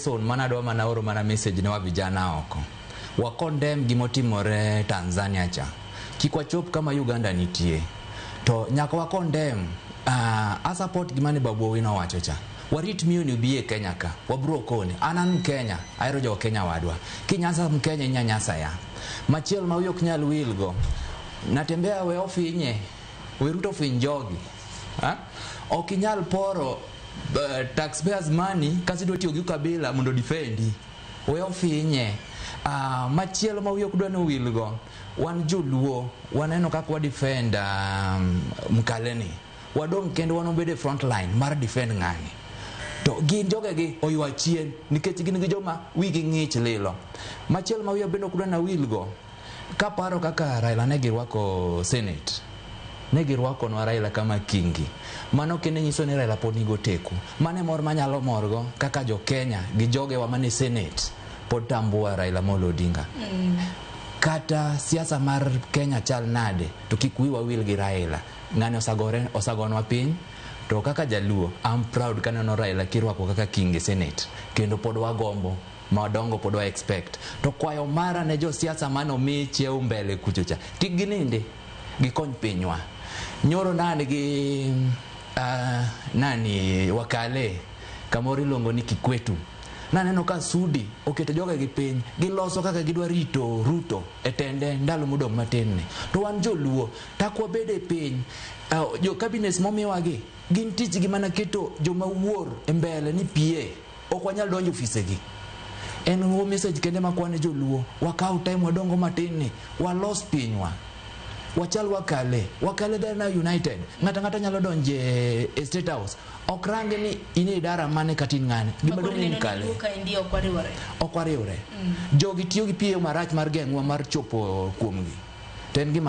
lesson mana do mana oro mana message ne wa vijana oko. Wa condemn gimotimore Tanzania cha. Kikwa chop kama Uganda nitie. To nyaka wa condemn a support gimane Babu Owino wacho cha. Warit miyo ni ubiye Kenya ka. Wabro kone. Anan Kenya. Aero jo Kenya wadwa. Kinyasa Mkenya nyanyasa ya. Machiel ma uyok nyal wilgo. Natembea we ofinye. We ruto finjogi. Okinyal poro taxpayers money kasi do tiyo gi kabila mundo defendi. We ofinye. Machiel ma uyok dwa no wilgo. Wan joluo. Waneno kaka wa defend Mkaleni. Wadong kendo wanobede front line. Mar defend ngani. To gin jogegi oywa chien nikech gin gi joma wigi ng'ich lilo. Machiel ma wiya bendo kuda na wilgo. Kaparo kaka Raila ne girwako Senate. Ne girwako no Raila kama kingi. Mano kende nyiso ni Raila pod nigo teku. Mane mor manyalo morgo kaka jo Kenya gi joge wa mane Senate pod tambua Raila Amolo Odinga. Kata siasa mar Kenya chal nade to kikuiwa wil gi Raila. Ngane osagonwa piny. To kaka jaluo, I'm proud kaneno Raila kirwako kaka king Senate. Kendo pod wagombo, madongo pod wa expect. To kwayo mara ne jo siasa mano mi cheu mbele kuchocha. Tigininde gikony pinywa. Nyoro nani gi wakale kamori longo ni Kikwetu. Naneno ka Sudi oketo joga gi piny, giloso kaka gidwa rito Ruto etende ndalo modong matenne. To wan joluo takwa bede piny. Jo cabinets momiwagi gin tich gi mana keto joma wuor mbele ni PA ok wanyal donjo ofise gi. En wo message kende makwane joluo wakau time wadongo matin walos pinywa. Wachal wakale dana United ngata nyalo donje State House okrange ni ine idara mane katin ngane gibado ni kale okwariure jogi tiyo gi PA marach mar gengwa mar chopo kuomgi ten gi